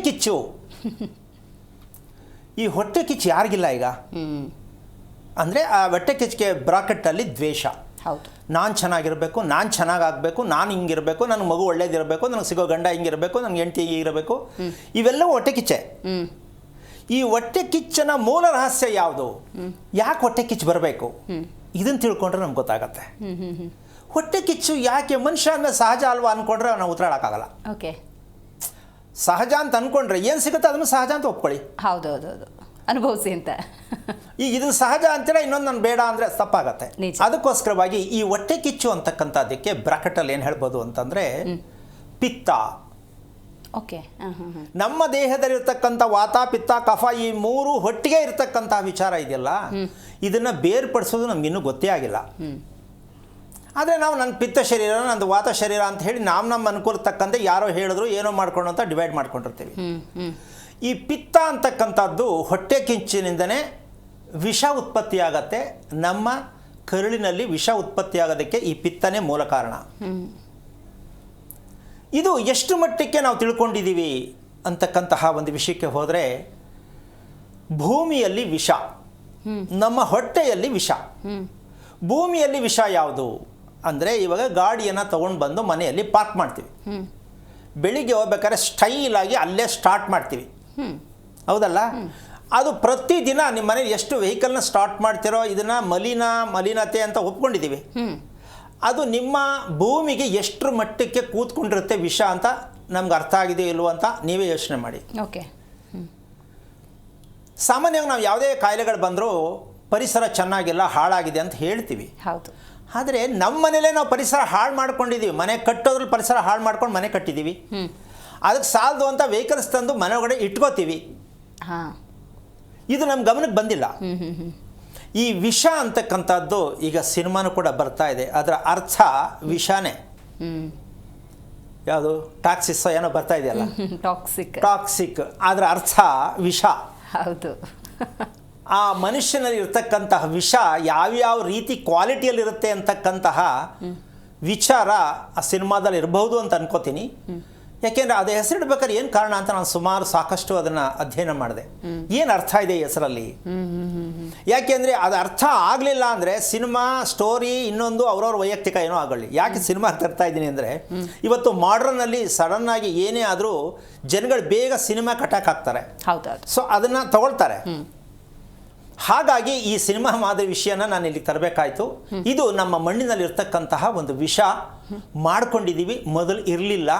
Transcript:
ಕಿಚ್ಚು. ಈ ಹೊಟ್ಟೆ ಕಿಚ್ಚು ಯಾರಿಗಿಲ್ಲ ಈಗ? ಅಂದರೆ ಆ ಹೊಟ್ಟೆ ಕಿಚ್ಚಿಗೆ ಬ್ರಾಕೆಟಲ್ಲಿ ದ್ವೇಷ. ಹೌದು. ನಾನು ಚೆನ್ನಾಗಿರಬೇಕು, ನಾನು ಚೆನ್ನಾಗಾಗಬೇಕು, ನಾನು ಹಿಂಗಿರಬೇಕು, ನನ್ನ ಮಗು ಒಳ್ಳೇದಿರಬೇಕು, ನನಗೆ ಸಿಗೋ ಗಂಡ ಹಿಂಗಿರಬೇಕು, ನನಗೆ ಹೆಂಡತಿ ಹೀಗಿರಬೇಕು, ಇವೆಲ್ಲವೂ ಹೊಟ್ಟೆ ಕಿಚ್ಚೆ. ಈ ಹೊಟ್ಟೆ ಕಿಚ್ಚನ ಮೂಲ ರಹಸ್ಯ ಯಾವುದು? ಯಾಕೆ ಹೊಟ್ಟೆ ಕಿಚ್ಚು ಬರಬೇಕು? ಇದನ್ನು ತಿಳ್ಕೊಂಡ್ರೆ ನಮ್ಗೆ ಗೊತ್ತಾಗತ್ತೆ. ಹೊಟ್ಟೆ ಕಿಚ್ಚು ಯಾಕೆ? ಮನುಷ್ಯ ಅಂದರೆ ಸಹಜ ಅಲ್ವಾ ಅಂದ್ಕೊಂಡ್ರೆ ನಾವು ಉತ್ತರಾಡೋಕ್ಕಾಗಲ್ಲ. ಓಕೆ. ಸಹಜ ಅಂತ ಅಂದ್ಕೊಂಡ್ರೆ ಏನು ಸಿಗುತ್ತೆ ಅದನ್ನು ಸಹಜ ಅಂತ ಒಪ್ಕೊಳ್ಳಿ. ಹೌದೌದೌದು, ಅನುಭವಿಸಿ ಅಂತ. ಈಗ ಇದನ್ನು ಸಹಜ ಅಂತೀರ, ಇನ್ನೊಂದು ನಾನು ಬೇಡ ಅಂದರೆ ತಪ್ಪಾಗತ್ತೆ. ಅದಕ್ಕೋಸ್ಕರವಾಗಿ ಈ ಹೊಟ್ಟೆ ಕಿಚ್ಚು ಅಂತಕ್ಕಂಥದ್ದಕ್ಕೆ ಬ್ರಾಕೆಟಲ್ಲಿ ಏನು ಹೇಳ್ಬೋದು ಅಂತಂದರೆ ಪಿತ್ತ. ಓಕೆ. ನಮ್ಮ ದೇಹದಲ್ಲಿರ್ತಕ್ಕಂಥ ವಾತ, ಪಿತ್ತ, ಕಫ ಈ ಮೂರು ಒಟ್ಟಿಗೆ ಇರ್ತಕ್ಕಂಥ ವಿಚಾರ ಇದೆಯಲ್ಲ, ಇದನ್ನು ಬೇರ್ಪಡಿಸೋದು ನಮಗಿನ್ನೂ ಗೊತ್ತೇ ಆಗಿಲ್ಲ. ಆದರೆ ನಾವು ನನ್ನ ಪಿತ್ತ ಶರೀರ, ನಂದು ವಾತ ಶರೀರ ಅಂತ ಹೇಳಿ ನಮ್ಮ ಅನುಕೂಲಕ್ಕೆ ತಕ್ಕಂತೆ ಯಾರೋ ಹೇಳಿದ್ರು ಏನೋ ಮಾಡ್ಕೊಂಡು ಅಂತ ಡಿವೈಡ್ ಮಾಡ್ಕೊಂಡಿರ್ತೀವಿ. ಈ ಪಿತ್ತ ಅಂತಕ್ಕಂಥದ್ದು ಹೊಟ್ಟೆ ಕಿಂಚಿನಿಂದನೇ ವಿಷ ಉತ್ಪತ್ತಿಯಾಗತ್ತೆ. ನಮ್ಮ ಕರುಳಿನಲ್ಲಿ ವಿಷ ಉತ್ಪತ್ತಿಯಾಗೋದಕ್ಕೆ ಈ ಪಿತ್ತನೇ ಮೂಲ ಕಾರಣ. ಇದು ಎಷ್ಟು ಮಟ್ಟಕ್ಕೆ ನಾವು ತಿಳ್ಕೊಂಡಿದ್ದೀವಿ ಅಂತಕ್ಕಂತಹ ಒಂದು ವಿಷಯಕ್ಕೆ ಹೋದರೆ, ಭೂಮಿಯಲ್ಲಿ ವಿಷ, ನಮ್ಮ ಹೊಟ್ಟೆಯಲ್ಲಿ ವಿಷ. ಭೂಮಿಯಲ್ಲಿ ವಿಷ ಯಾವುದು ಅಂದರೆ, ಇವಾಗ ಗಾಡಿಯನ್ನು ತೊಗೊಂಡು ಬಂದು ಮನೆಯಲ್ಲಿ ಪಾರ್ಕ್ ಮಾಡ್ತೀವಿ. ಬೆಳಿಗ್ಗೆ ಹೋಗ್ಬೇಕಾದ್ರೆ ಸ್ಟೈಲಾಗಿ ಅಲ್ಲೇ ಸ್ಟಾರ್ಟ್ ಮಾಡ್ತೀವಿ, ಹೌದಲ್ಲ? ಅದು ಪ್ರತಿದಿನ ನಿಮ್ಮ ಮನೇಲಿ ಎಷ್ಟು ವೆಹಿಕಲ್ನ ಸ್ಟಾರ್ಟ್ ಮಾಡ್ತಿರೋ ಇದನ್ನು ಮಲಿನತೆ ಅಂತ ಒಪ್ಕೊಂಡಿದ್ದೀವಿ. ಅದು ನಿಮ್ಮ ಭೂಮಿಗೆ ಎಷ್ಟು ಮಟ್ಟಕ್ಕೆ ಕೂತ್ಕೊಂಡಿರುತ್ತೆ ವಿಷ ಅಂತ ನಮ್ಗೆ ಅರ್ಥ ಆಗಿದೆ ಇಲ್ವೋ ಅಂತ ನೀವೇ ಯೋಚನೆ ಮಾಡಿ. ಓಕೆ. ಸಾಮಾನ್ಯವಾಗಿ ನಾವು ಯಾವುದೇ ಕಾಯಿಲೆಗಳು ಬಂದರೂ ಪರಿಸರ ಚೆನ್ನಾಗಿಲ್ಲ, ಹಾಳಾಗಿದೆ ಅಂತ ಹೇಳ್ತೀವಿ. ಹೌದು. ಆದರೆ ನಮ್ಮ ಮನೇಲೇ ನಾವು ಪರಿಸರ ಹಾಳು ಮಾಡ್ಕೊಂಡಿದ್ದೀವಿ. ಮನೆ ಕಟ್ಟೋದ್ರಲ್ಲಿ ಪರಿಸರ ಹಾಳು ಮಾಡ್ಕೊಂಡು ಮನೆ ಕಟ್ಟಿದ್ದೀವಿ. ಅದಕ್ಕೆ ಸಾಲದು ಅಂತ ವೆಹಿಕಲ್ಸ್ ತಂದು ಮನೆ ಒಳಗಡೆ ಇಟ್ಕೋತೀವಿ. ಇದು ನಮ್ಮ ಗಮನಕ್ಕೆ ಬಂದಿಲ್ಲ. ಈ ವಿಷ ಅಂತಕ್ಕಂಥದ್ದು ಈಗ ಸಿನಿಮಾನು ಕೂಡ ಬರ್ತಾ ಇದೆ, ಅದರ ಅರ್ಥ ವಿಷಾನೇ. ಯಾವುದು ಟಾಕ್ಸಿಸ್ ಏನೋ ಬರ್ತಾ ಇದೆಯಲ್ಲ, ಟಾಕ್ಸಿಕ್, ಅದರ ಅರ್ಥ ವಿಷ. ಹೌದು. ಆ ಮನುಷ್ಯನಲ್ಲಿ ಇರ್ತಕ್ಕಂತಹ ವಿಷ ಯಾವ್ಯಾವ ರೀತಿ ಕ್ವಾಲಿಟಿಯಲ್ಲಿರುತ್ತೆ ಅಂತಕ್ಕಂತಹ ವಿಚಾರ ಆ ಸಿನಿಮಾದಲ್ಲಿ ಇರಬಹುದು ಅಂತ ಅನ್ಕೋತೀನಿ. ಯಾಕೆಂದರೆ ಅದು ಹೆಸರಿಡ್ಬೇಕಾದ್ರೆ ಏನು ಕಾರಣ ಅಂತ ನಾನು ಸಾಕಷ್ಟು ಅದನ್ನು ಅಧ್ಯಯನ ಮಾಡಿದೆ. ಏನು ಅರ್ಥ ಇದೆ ಈ ಹೆಸರಲ್ಲಿ? ಯಾಕೆಂದರೆ ಅದು ಅರ್ಥ ಆಗಲಿಲ್ಲ ಅಂದರೆ ಸಿನಿಮಾ ಸ್ಟೋರಿ ಇನ್ನೊಂದು ಅವ್ರವ್ರ ವೈಯಕ್ತಿಕ ಏನೋ ಆಗಲಿ. ಯಾಕೆ ಸಿನಿಮಾ ತರ್ತಾ ಇದ್ದೀನಿ ಅಂದರೆ, ಇವತ್ತು ಮಾಡ್ರನ್ನಲ್ಲಿ ಸಡನ್ನಾಗಿ ಏನೇ ಆದರೂ ಜನಗಳು ಬೇಗ ಸಿನಿಮಾ ಕಟ್ಟಾಕ್ ಹಾಕ್ತಾರೆ. ಸೊ ಅದನ್ನು ತಗೊಳ್ತಾರೆ. ಹಾಗಾಗಿ ಈ ಸಿನಿಮಾ ಮಾದರಿ ವಿಷಯನ ನಾನು ಇಲ್ಲಿ ತರಬೇಕಾಯ್ತು. ಇದು ನಮ್ಮ ಮಣ್ಣಿನಲ್ಲಿ ಇರ್ತಕ್ಕಂತಹ ಒಂದು ವಿಷ ಮಾಡ್ಕೊಂಡಿದ್ದೀವಿ, ಮೊದಲು ಇರಲಿಲ್ಲ.